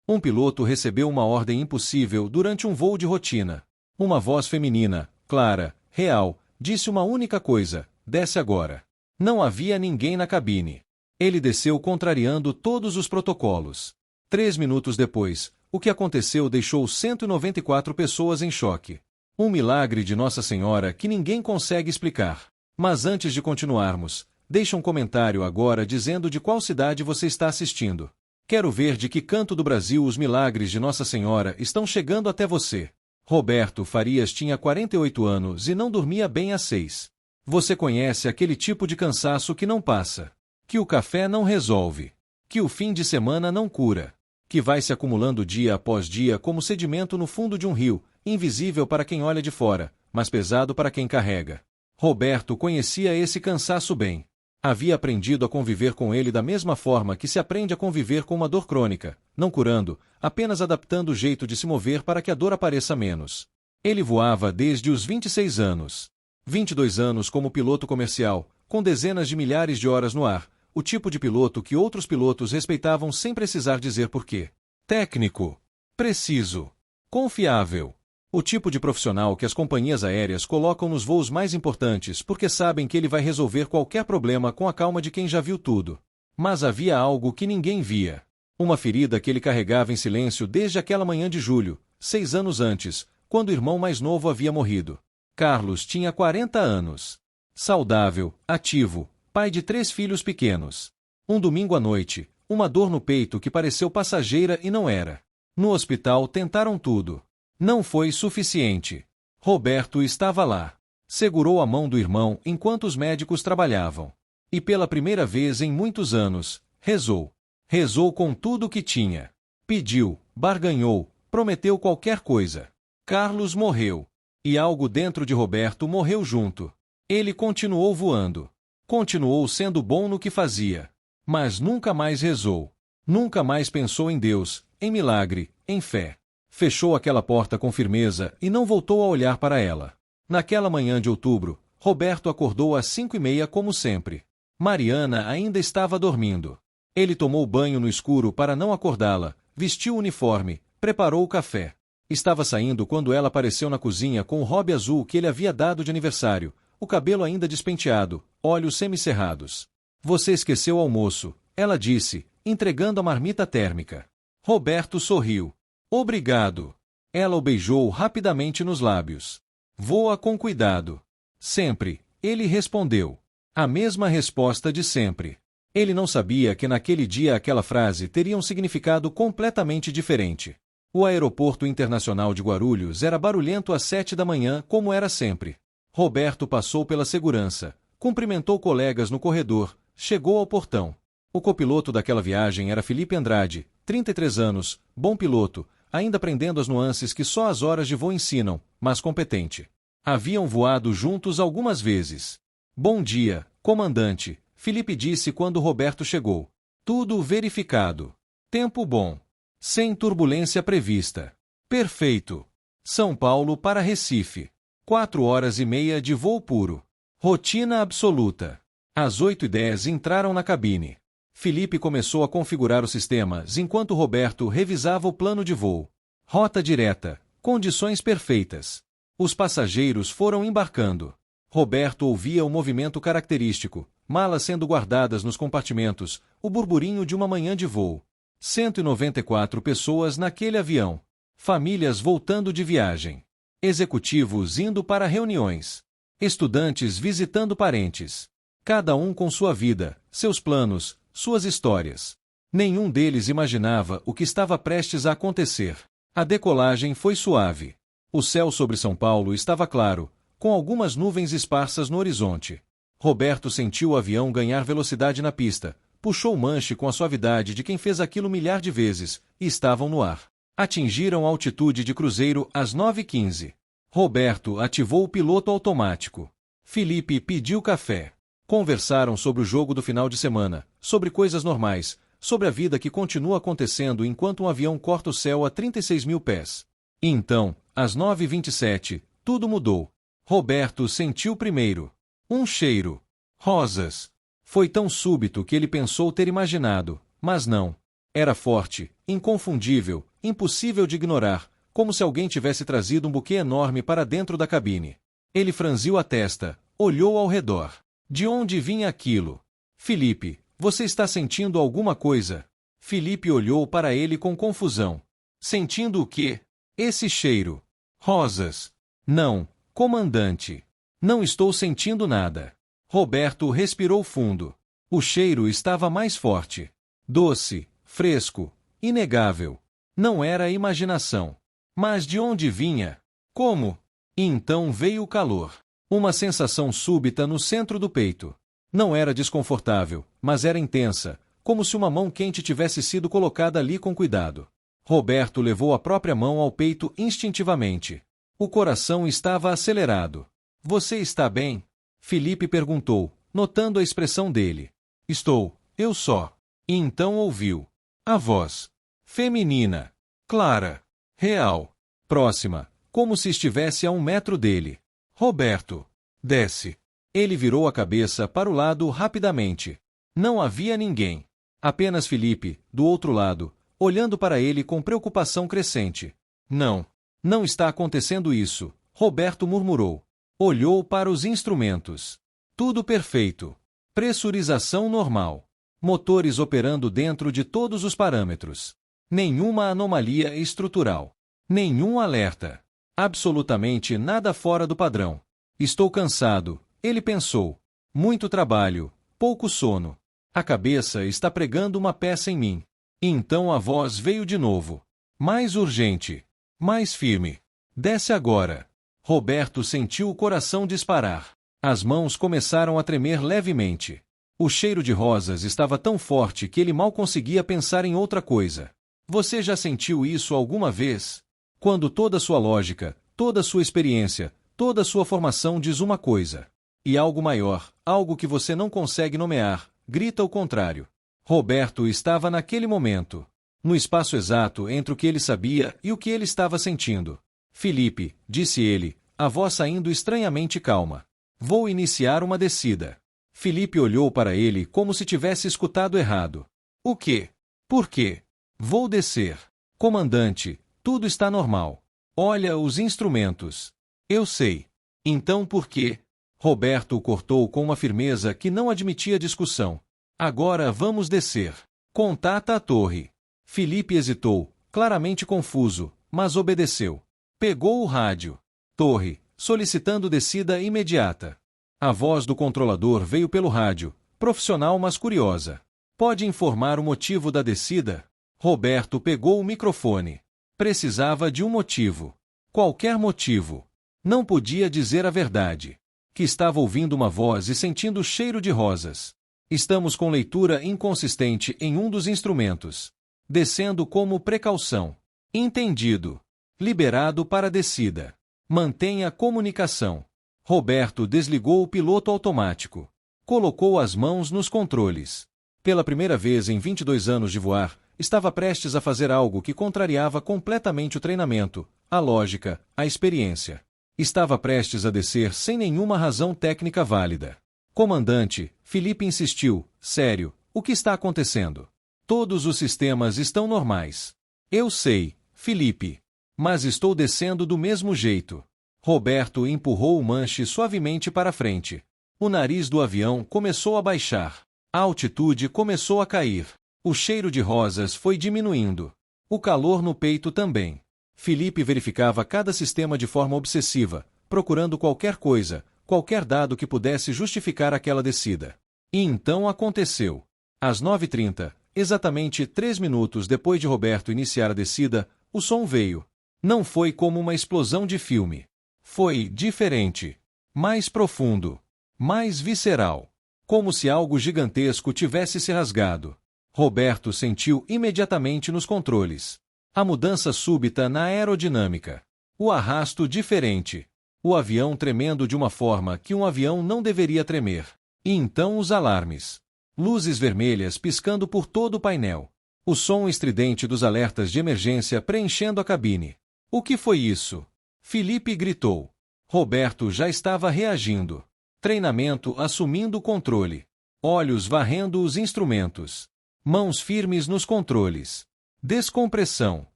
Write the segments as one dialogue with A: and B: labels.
A: Um piloto recebeu uma ordem impossível durante um voo de rotina. Uma voz feminina, clara, real, disse uma única coisa: desce agora. Não havia ninguém na cabine. Ele desceu contrariando todos os protocolos. 3 minutos depois, o que aconteceu deixou 194 pessoas em choque. Um milagre de Nossa Senhora que ninguém consegue explicar. Mas antes de continuarmos, deixe um comentário agora dizendo de qual cidade você está assistindo. Quero ver de que canto do Brasil os milagres de Nossa Senhora estão chegando até você. Roberto Farias tinha 48 anos e não dormia bem às 6. Você conhece aquele tipo de cansaço que não passa, que o café não resolve, que o fim de semana não cura, que vai se acumulando dia após dia como sedimento no fundo de um rio, invisível para quem olha de fora, mas pesado para quem carrega. Roberto conhecia esse cansaço bem. Havia aprendido a conviver com ele da mesma forma que se aprende a conviver com uma dor crônica, não curando, apenas adaptando o jeito de se mover para que a dor apareça menos. Ele voava desde os 26 anos. 22 anos como piloto comercial, com dezenas de milhares de horas no ar, o tipo de piloto que outros pilotos respeitavam sem precisar dizer porquê. Técnico. Preciso. Confiável. O tipo de profissional que as companhias aéreas colocam nos voos mais importantes porque sabem que ele vai resolver qualquer problema com a calma de quem já viu tudo. Mas havia algo que ninguém via. Uma ferida que ele carregava em silêncio desde aquela manhã de julho, 6 anos antes, quando o irmão mais novo havia morrido. Carlos tinha 40 anos. Saudável, ativo, pai de 3 filhos pequenos. Um domingo à noite, uma dor no peito que pareceu passageira e não era. No hospital tentaram tudo. Não foi suficiente. Roberto estava lá. Segurou a mão do irmão enquanto os médicos trabalhavam. E pela primeira vez em muitos anos, rezou. Rezou com tudo o que tinha. Pediu, barganhou, prometeu qualquer coisa. Carlos morreu. E algo dentro de Roberto morreu junto. Ele continuou voando. Continuou sendo bom no que fazia. Mas nunca mais rezou. Nunca mais pensou em Deus, em milagre, em fé. Fechou aquela porta com firmeza e não voltou a olhar para ela. Naquela manhã de outubro, Roberto acordou às 5:30 como sempre. Mariana ainda estava dormindo. Ele tomou banho no escuro para não acordá-la, vestiu o uniforme, preparou o café. Estava saindo quando ela apareceu na cozinha com o robe azul que ele havia dado de aniversário, o cabelo ainda despenteado, olhos semicerrados. Você esqueceu o almoço, ela disse, entregando a marmita térmica. Roberto sorriu. Obrigado. Ela o beijou rapidamente nos lábios. Voa com cuidado. Sempre, ele respondeu. A mesma resposta de sempre. Ele não sabia que naquele dia aquela frase teria um significado completamente diferente. O aeroporto internacional de Guarulhos era barulhento às 7 da manhã, como era sempre. Roberto passou pela segurança, cumprimentou colegas no corredor, chegou ao portão. O copiloto daquela viagem era Felipe Andrade, 33 anos, bom piloto, ainda aprendendo as nuances que só as horas de voo ensinam, mas competente. Haviam voado juntos algumas vezes. Bom dia, comandante, Felipe disse quando Roberto chegou. Tudo verificado. Tempo bom. Sem turbulência prevista. Perfeito. São Paulo para Recife. 4 horas e meia de voo puro. Rotina absoluta. Às 8:10 entraram na cabine. Felipe começou a configurar os sistemas enquanto Roberto revisava o plano de voo. Rota direta, condições perfeitas. Os passageiros foram embarcando. Roberto ouvia o movimento característico, malas sendo guardadas nos compartimentos, o burburinho de uma manhã de voo. 194 pessoas naquele avião. Famílias voltando de viagem. Executivos indo para reuniões. Estudantes visitando parentes. Cada um com sua vida, seus planos, suas histórias. Nenhum deles imaginava o que estava prestes a acontecer. A decolagem foi suave. O céu sobre São Paulo estava claro, com algumas nuvens esparsas no horizonte. Roberto sentiu o avião ganhar velocidade na pista, puxou o manche com a suavidade de quem fez aquilo milhar de vezes, e estavam no ar. Atingiram a altitude de cruzeiro às 9:15. Roberto ativou o piloto automático. Felipe pediu café. Conversaram sobre o jogo do final de semana, sobre coisas normais, sobre a vida que continua acontecendo enquanto um avião corta o céu a 36 mil pés. E então, às 9:27, tudo mudou. Roberto sentiu primeiro. Um cheiro. Rosas. Foi tão súbito que ele pensou ter imaginado, mas não. Era forte, inconfundível, impossível de ignorar, como se alguém tivesse trazido um buquê enorme para dentro da cabine. Ele franziu a testa, olhou ao redor. De onde vinha aquilo? Felipe, você está sentindo alguma coisa? Felipe olhou para ele com confusão. Sentindo o quê? Esse cheiro. Rosas. Não, comandante. Não estou sentindo nada. Roberto respirou fundo. O cheiro estava mais forte. Doce, fresco, inegável. Não era imaginação. Mas de onde vinha? Como? E então veio o calor. Uma sensação súbita no centro do peito. Não era desconfortável, mas era intensa, como se uma mão quente tivesse sido colocada ali com cuidado. Roberto levou a própria mão ao peito instintivamente. O coração estava acelerado. Você está bem? Felipe perguntou, notando a expressão dele. Estou, eu só. E então ouviu. A voz. Feminina. Clara. Real. Próxima, como se estivesse a 1 metro dele. Roberto. Desce. Ele virou a cabeça para o lado rapidamente. Não havia ninguém. Apenas Felipe, do outro lado, olhando para ele com preocupação crescente. Não. Não está acontecendo isso, Roberto murmurou. Olhou para os instrumentos. Tudo perfeito. Pressurização normal. Motores operando dentro de todos os parâmetros. Nenhuma anomalia estrutural. Nenhum alerta. Absolutamente nada fora do padrão. Estou cansado, ele pensou. Muito trabalho, pouco sono. A cabeça está pregando uma peça em mim. E então a voz veio de novo. Mais urgente. Mais firme. Desce agora. Roberto sentiu o coração disparar. As mãos começaram a tremer levemente. O cheiro de rosas estava tão forte que ele mal conseguia pensar em outra coisa. Você já sentiu isso alguma vez? Quando toda sua lógica, toda sua experiência, toda sua formação diz uma coisa. E algo maior, algo que você não consegue nomear, grita o contrário. Roberto estava naquele momento. No espaço exato entre o que ele sabia e o que ele estava sentindo. Felipe, disse ele, a voz saindo estranhamente calma. Vou iniciar uma descida. Felipe olhou para ele como se tivesse escutado errado. O quê? Por quê? Vou descer. Comandante, tudo está normal. Olha os instrumentos. Eu sei. Então por quê? Roberto o cortou com uma firmeza que não admitia discussão. Agora vamos descer. Contata a torre. Felipe hesitou, claramente confuso, mas obedeceu. Pegou o rádio. Torre, solicitando descida imediata. A voz do controlador veio pelo rádio, profissional mas curiosa. Pode informar o motivo da descida? Roberto pegou o microfone. Precisava de um motivo. Qualquer motivo. Não podia dizer a verdade. Que estava ouvindo uma voz e sentindo o cheiro de rosas. Estamos com leitura inconsistente em um dos instrumentos. Descendo como precaução. Entendido. Liberado para descida. Mantenha comunicação. Roberto desligou o piloto automático. Colocou as mãos nos controles. Pela primeira vez em 22 anos de voar, estava prestes a fazer algo que contrariava completamente o treinamento, a lógica, a experiência. Estava prestes a descer sem nenhuma razão técnica válida. Comandante, Felipe insistiu, sério, o que está acontecendo? Todos os sistemas estão normais. Eu sei, Felipe. Mas estou descendo do mesmo jeito. Roberto empurrou o manche suavemente para frente. O nariz do avião começou a baixar. A altitude começou a cair. O cheiro de rosas foi diminuindo. O calor no peito também. Felipe verificava cada sistema de forma obsessiva, procurando qualquer coisa, qualquer dado que pudesse justificar aquela descida. E então aconteceu. Às 9h30, exatamente 3 minutos depois de Roberto iniciar a descida, o som veio. Não foi como uma explosão de filme. Foi diferente. Mais profundo. Mais visceral. Como se algo gigantesco tivesse se rasgado. Roberto sentiu imediatamente nos controles. A mudança súbita na aerodinâmica. O arrasto diferente. O avião tremendo de uma forma que um avião não deveria tremer. E então os alarmes. Luzes vermelhas piscando por todo o painel. O som estridente dos alertas de emergência preenchendo a cabine. O que foi isso? Felipe gritou. Roberto já estava reagindo. Treinamento assumindo o controle. Olhos varrendo os instrumentos. Mãos firmes nos controles. Descompressão.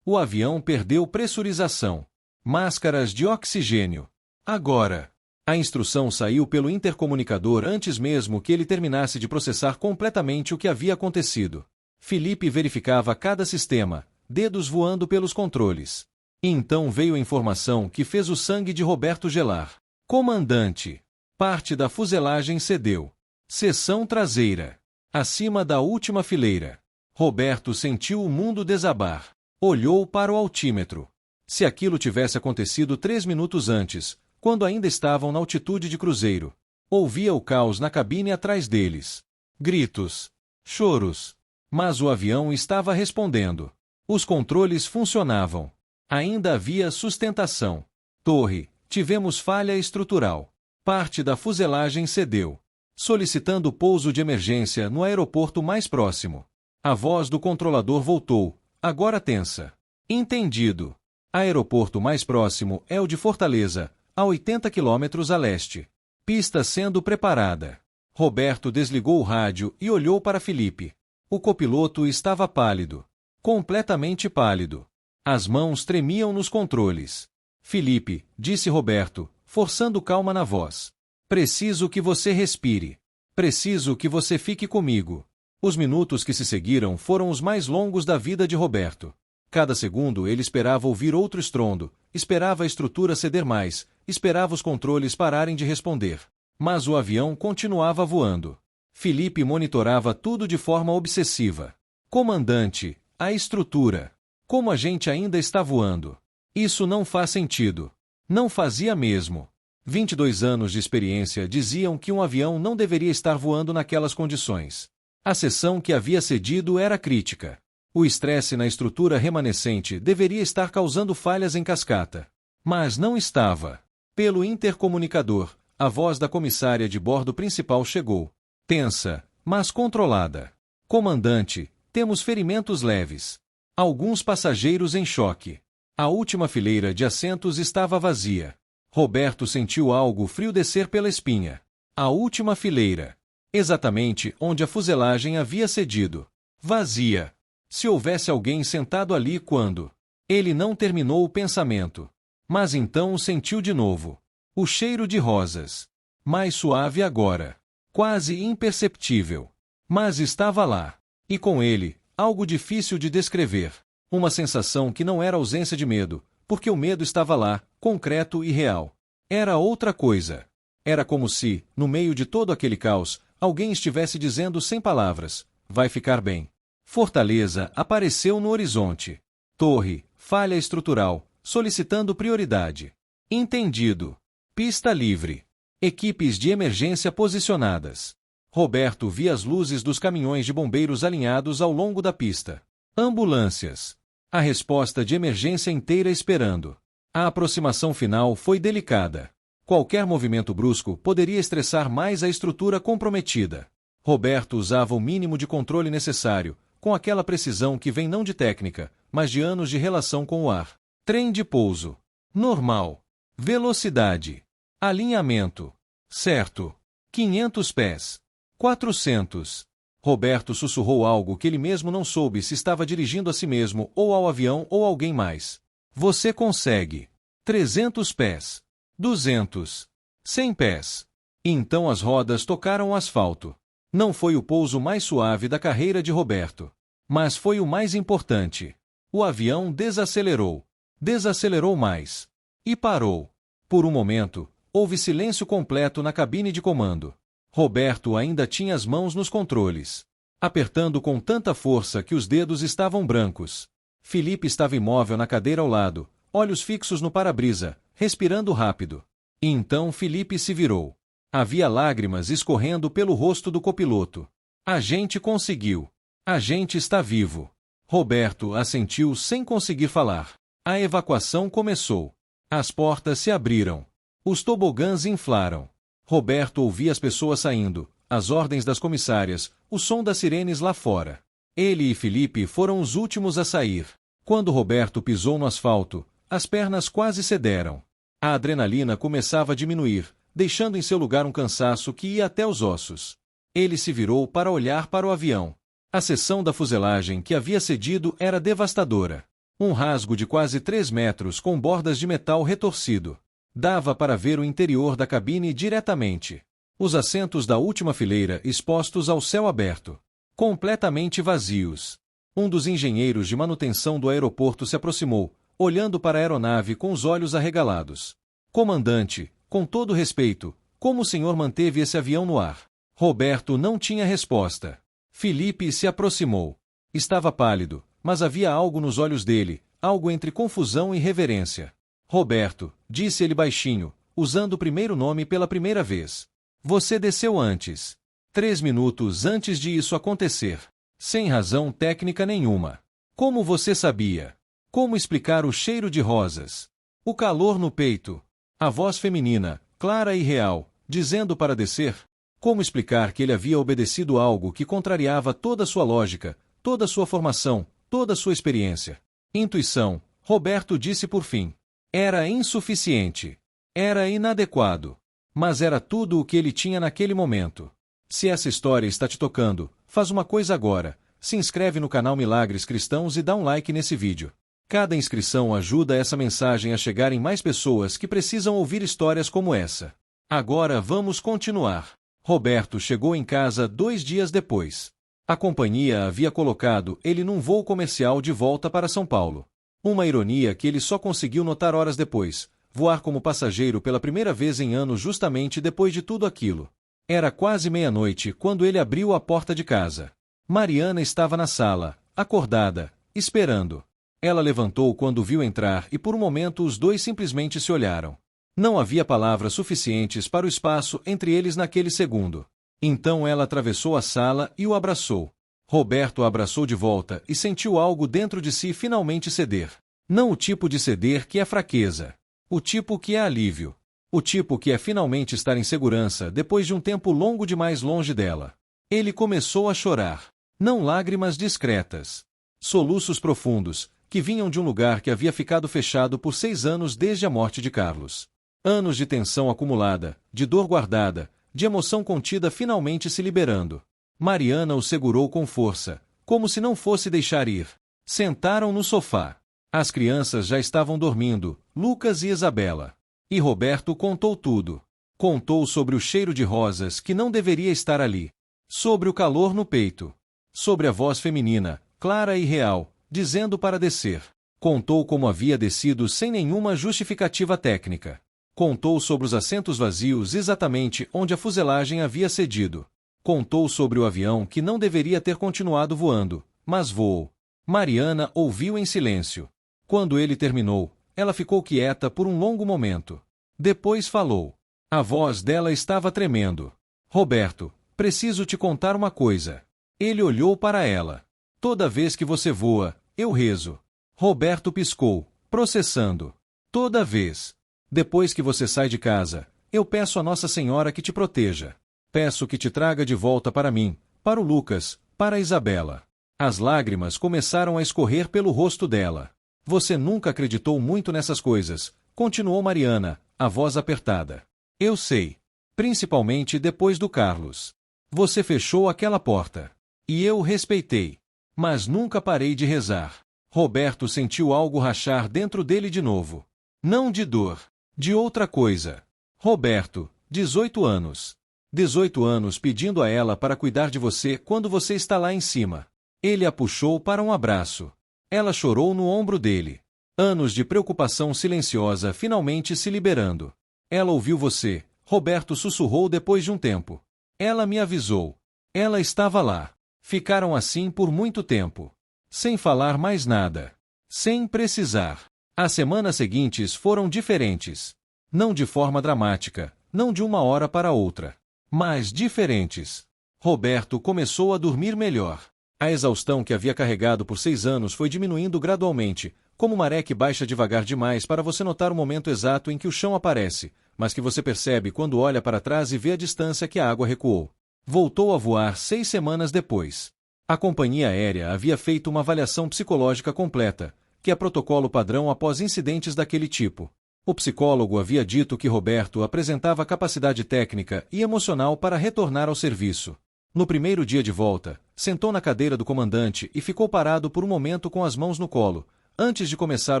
A: O avião perdeu pressurização. Máscaras de oxigênio. Agora. A instrução saiu pelo intercomunicador antes mesmo que ele terminasse de processar completamente o que havia acontecido. Felipe verificava cada sistema, dedos voando pelos controles. E então veio a informação que fez o sangue de Roberto gelar. Comandante. Parte da fuselagem cedeu. Seção traseira. Acima da última fileira. Roberto sentiu o mundo desabar. Olhou para o altímetro. Se aquilo tivesse acontecido 3 minutos antes, quando ainda estavam na altitude de cruzeiro, ouvia o caos na cabine atrás deles. Gritos. Choros. Mas o avião estava respondendo. Os controles funcionavam. Ainda havia sustentação. Torre, tivemos falha estrutural. Parte da fuselagem cedeu. Solicitando pouso de emergência no aeroporto mais próximo. A voz do controlador voltou, agora tensa. Entendido. Aeroporto mais próximo é o de Fortaleza, a 80 quilômetros a leste. Pista sendo preparada. Roberto desligou o rádio e olhou para Felipe. O copiloto estava pálido. Completamente pálido. As mãos tremiam nos controles. Felipe, disse Roberto, forçando calma na voz. Preciso que você respire. Preciso que você fique comigo. Os minutos que se seguiram foram os mais longos da vida de Roberto. Cada segundo ele esperava ouvir outro estrondo, esperava a estrutura ceder mais, esperava os controles pararem de responder. Mas o avião continuava voando. Felipe monitorava tudo de forma obsessiva. Comandante, a estrutura. Como a gente ainda está voando? Isso não faz sentido. Não fazia mesmo. 22 anos de experiência diziam que um avião não deveria estar voando naquelas condições. A seção que havia cedido era crítica. O estresse na estrutura remanescente deveria estar causando falhas em cascata. Mas não estava. Pelo intercomunicador, a voz da comissária de bordo principal chegou. Tensa, mas controlada. Comandante, temos ferimentos leves. Alguns passageiros em choque. A última fileira de assentos estava vazia. Roberto sentiu algo frio descer pela espinha. A última fileira. Exatamente onde a fuselagem havia cedido. Vazia. Se houvesse alguém sentado ali quando... Ele não terminou o pensamento. Mas então o sentiu de novo. O cheiro de rosas. Mais suave agora. Quase imperceptível. Mas estava lá. E com ele, algo difícil de descrever. Uma sensação que não era ausência de medo, porque o medo estava lá, concreto e real. Era outra coisa. Era como se, no meio de todo aquele caos, alguém estivesse dizendo sem palavras, vai ficar bem. Fortaleza apareceu no horizonte. Torre, falha estrutural, solicitando prioridade. Entendido. Pista livre. Equipes de emergência posicionadas. Roberto via as luzes dos caminhões de bombeiros alinhados ao longo da pista. Ambulâncias. A resposta de emergência inteira esperando. A aproximação final foi delicada. Qualquer movimento brusco poderia estressar mais a estrutura comprometida. Roberto usava o mínimo de controle necessário, com aquela precisão que vem não de técnica, mas de anos de relação com o ar. Trem de pouso. Normal. Velocidade. Alinhamento. Certo. 500 pés. 400. Roberto sussurrou algo que ele mesmo não soube se estava dirigindo a si mesmo ou ao avião ou alguém mais. Você consegue. 300 pés. 200. 100 pés. E então as rodas tocaram o asfalto. Não foi o pouso mais suave da carreira de Roberto. Mas foi o mais importante. O avião desacelerou. Desacelerou mais. E parou. Por um momento, houve silêncio completo na cabine de comando. Roberto ainda tinha as mãos nos controles, apertando com tanta força que os dedos estavam brancos. Felipe estava imóvel na cadeira ao lado, olhos fixos no para-brisa, respirando rápido. E então Felipe se virou. Havia lágrimas escorrendo pelo rosto do copiloto. A gente conseguiu. A gente está vivo. Roberto assentiu sem conseguir falar. A evacuação começou. As portas se abriram. Os tobogãs inflaram. Roberto ouvia as pessoas saindo, as ordens das comissárias, o som das sirenes lá fora. Ele e Felipe foram os últimos a sair. Quando Roberto pisou no asfalto, as pernas quase cederam. A adrenalina começava a diminuir, deixando em seu lugar um cansaço que ia até os ossos. Ele se virou para olhar para o avião. A seção da fuselagem que havia cedido era devastadora. Um rasgo de quase 3 metros com bordas de metal retorcido. Dava para ver o interior da cabine diretamente. Os assentos da última fileira expostos ao céu aberto. Completamente vazios. Um dos engenheiros de manutenção do aeroporto se aproximou, olhando para a aeronave com os olhos arregalados. Comandante, com todo respeito, como o senhor manteve esse avião no ar? Roberto não tinha resposta. Felipe se aproximou. Estava pálido, mas havia algo nos olhos dele, algo entre confusão e reverência. Roberto, disse ele baixinho, usando o primeiro nome pela primeira vez. Você desceu antes. 3 minutos antes de isso acontecer. Sem razão técnica nenhuma. Como você sabia? Como explicar o cheiro de rosas? O calor no peito. A voz feminina, clara e real, dizendo para descer. Como explicar que ele havia obedecido algo que contrariava toda sua lógica, toda sua formação, toda sua experiência? Intuição, Roberto disse por fim. Era insuficiente. Era inadequado. Mas era tudo o que ele tinha naquele momento. Se essa história está te tocando, faz uma coisa agora. Se inscreve no canal Milagres Cristãos e dá um like nesse vídeo. Cada inscrição ajuda essa mensagem a chegar em mais pessoas que precisam ouvir histórias como essa. Agora vamos continuar. Roberto chegou em casa 2 dias depois. A companhia havia colocado ele num voo comercial de volta para São Paulo. Uma ironia que ele só conseguiu notar horas depois, voar como passageiro pela primeira vez em anos justamente depois de tudo aquilo. Era quase meia-noite quando ele abriu a porta de casa. Mariana estava na sala, acordada, esperando. Ela levantou quando o viu entrar e por um momento os dois simplesmente se olharam. Não havia palavras suficientes para o espaço entre eles naquele segundo. Então ela atravessou a sala e o abraçou. Roberto a abraçou de volta e sentiu algo dentro de si finalmente ceder. Não o tipo de ceder que é fraqueza. O tipo que é alívio. O tipo que é finalmente estar em segurança depois de um tempo longo demais longe dela. Ele começou a chorar. Não lágrimas discretas. Soluços profundos, que vinham de um lugar que havia ficado fechado por 6 anos desde a morte de Carlos. Anos de tensão acumulada, de dor guardada, de emoção contida finalmente se liberando. Mariana o segurou com força, como se não fosse deixar ir. Sentaram no sofá. As crianças já estavam dormindo, Lucas e Isabela. E Roberto contou tudo. Contou sobre o cheiro de rosas que não deveria estar ali. Sobre o calor no peito. Sobre a voz feminina, clara e real, dizendo para descer. Contou como havia descido sem nenhuma justificativa técnica. Contou sobre os assentos vazios exatamente onde a fuselagem havia cedido. Contou sobre o avião que não deveria ter continuado voando, mas voou. Mariana ouviu em silêncio. Quando ele terminou, ela ficou quieta por um longo momento. Depois falou. A voz dela estava tremendo. Roberto, preciso te contar uma coisa. Ele olhou para ela. Toda vez que você voa, eu rezo. Roberto piscou, processando. Toda vez. Depois que você sai de casa, eu peço a Nossa Senhora que te proteja. Peço que te traga de volta para mim, para o Lucas, para a Isabela. As lágrimas começaram a escorrer pelo rosto dela. Você nunca acreditou muito nessas coisas, continuou Mariana, a voz apertada. Eu sei. Principalmente depois do Carlos. Você fechou aquela porta. E eu respeitei. Mas nunca parei de rezar. Roberto sentiu algo rachar dentro dele de novo. Não de dor. De outra coisa. Roberto, 18 anos. 18 anos pedindo a ela para cuidar de você quando você está lá em cima. Ele a puxou para um abraço. Ela chorou no ombro dele. Anos de preocupação silenciosa finalmente se liberando. Ela ouviu você, Roberto sussurrou depois de um tempo. Ela me avisou. Ela estava lá. Ficaram assim por muito tempo. Sem falar mais nada. Sem precisar. As semanas seguintes foram diferentes. Não de forma dramática, não de uma hora para outra. Mas diferentes. Roberto começou a dormir melhor. A exaustão que havia carregado por 6 anos foi diminuindo gradualmente, como maré que baixa devagar demais para você notar o momento exato em que o chão aparece, mas que você percebe quando olha para trás e vê a distância que a água recuou. Voltou a voar 6 semanas depois. A companhia aérea havia feito uma avaliação psicológica completa, que é protocolo padrão após incidentes daquele tipo. O psicólogo havia dito que Roberto apresentava capacidade técnica e emocional para retornar ao serviço. No primeiro dia de volta, sentou na cadeira do comandante e ficou parado por um momento com as mãos no colo, antes de começar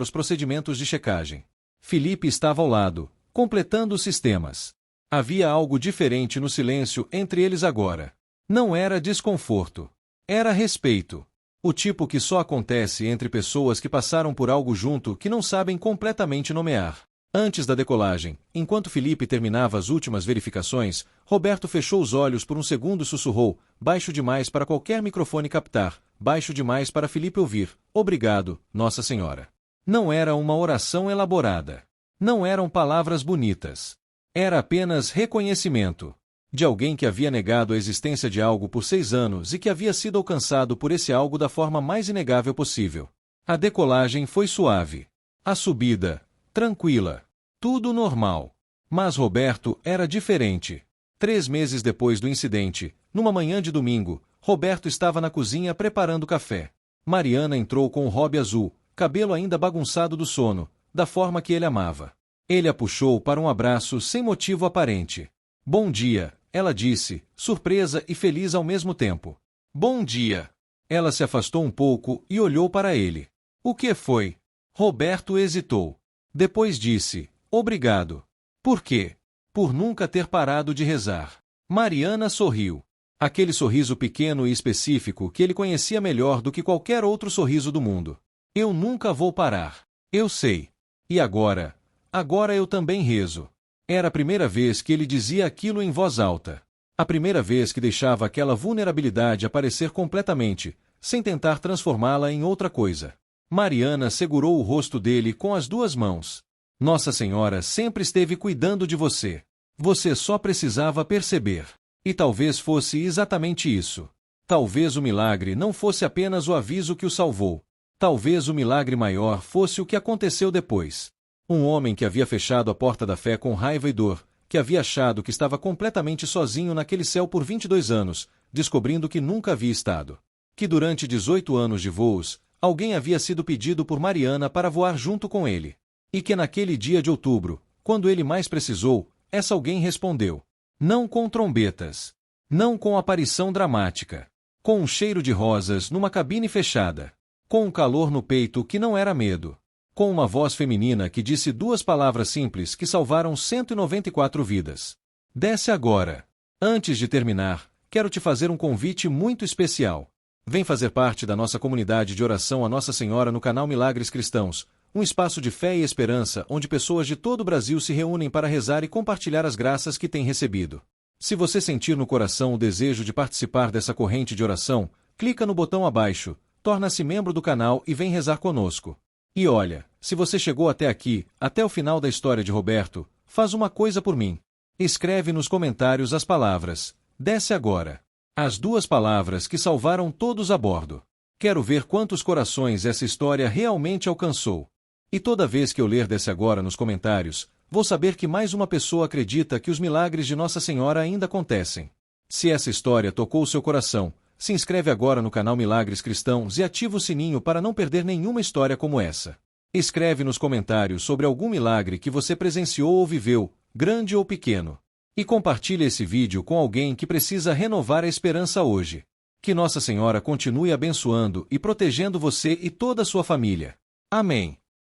A: os procedimentos de checagem. Felipe estava ao lado, completando os sistemas. Havia algo diferente no silêncio entre eles agora. Não era desconforto. Era respeito. O tipo que só acontece entre pessoas que passaram por algo junto que não sabem completamente nomear. Antes da decolagem, enquanto Felipe terminava as últimas verificações, Roberto fechou os olhos por um segundo e sussurrou, baixo demais para qualquer microfone captar, baixo demais para Felipe ouvir, obrigado, Nossa Senhora. Não era uma oração elaborada. Não eram palavras bonitas. Era apenas reconhecimento. De alguém que havia negado a existência de algo por 6 anos e que havia sido alcançado por esse algo da forma mais inegável possível. A decolagem foi suave. A subida, tranquila. Tudo normal. Mas Roberto era diferente. 3 meses depois do incidente, numa manhã de domingo, Roberto estava na cozinha preparando café. Mariana entrou com o robe azul, cabelo ainda bagunçado do sono, da forma que ele amava. Ele a puxou para um abraço sem motivo aparente. Bom dia, ela disse, surpresa e feliz ao mesmo tempo. Bom dia. Ela se afastou um pouco e olhou para ele. O que foi? Roberto hesitou. Depois disse, obrigado. Por quê? Por nunca ter parado de rezar. Mariana sorriu. Aquele sorriso pequeno e específico que ele conhecia melhor do que qualquer outro sorriso do mundo. Eu nunca vou parar. Eu sei. E agora? Agora eu também rezo. Era a primeira vez que ele dizia aquilo em voz alta. A primeira vez que deixava aquela vulnerabilidade aparecer completamente, sem tentar transformá-la em outra coisa. Mariana segurou o rosto dele com as 2 mãos. Nossa Senhora sempre esteve cuidando de você. Você só precisava perceber. E talvez fosse exatamente isso. Talvez o milagre não fosse apenas o aviso que o salvou. Talvez o milagre maior fosse o que aconteceu depois. Um homem que havia fechado a porta da fé com raiva e dor, que havia achado que estava completamente sozinho naquele céu por 22 anos, descobrindo que nunca havia estado. Que durante 18 anos de voos, alguém havia sido pedido por Mariana para voar junto com ele. E que naquele dia de outubro, quando ele mais precisou, essa alguém respondeu. Não com trombetas. Não com aparição dramática. Com um cheiro de rosas numa cabine fechada. Com um calor no peito que não era medo. Com uma voz feminina que disse 2 palavras simples que salvaram 194 vidas. Desce agora. Antes de terminar, quero te fazer um convite muito especial. Vem fazer parte da nossa comunidade de oração a Nossa Senhora no canal Milagres Cristãos, um espaço de fé e esperança onde pessoas de todo o Brasil se reúnem para rezar e compartilhar as graças que têm recebido. Se você sentir no coração o desejo de participar dessa corrente de oração, clica no botão abaixo, torna-se membro do canal e vem rezar conosco. E olha, se você chegou até aqui, até o final da história de Roberto, faz uma coisa por mim. Escreve nos comentários as palavras, desce agora. As 2 palavras que salvaram todos a bordo. Quero ver quantos corações essa história realmente alcançou. E toda vez que eu ler desce agora nos comentários, vou saber que mais uma pessoa acredita que os milagres de Nossa Senhora ainda acontecem. Se essa história tocou o seu coração, se inscreve agora no canal Milagres Cristãos e ativa o sininho para não perder nenhuma história como essa. Escreve nos comentários sobre algum milagre que você presenciou ou viveu, grande ou pequeno. E compartilhe esse vídeo com alguém que precisa renovar a esperança hoje. Que Nossa Senhora continue abençoando e protegendo você e toda a sua família. Amém.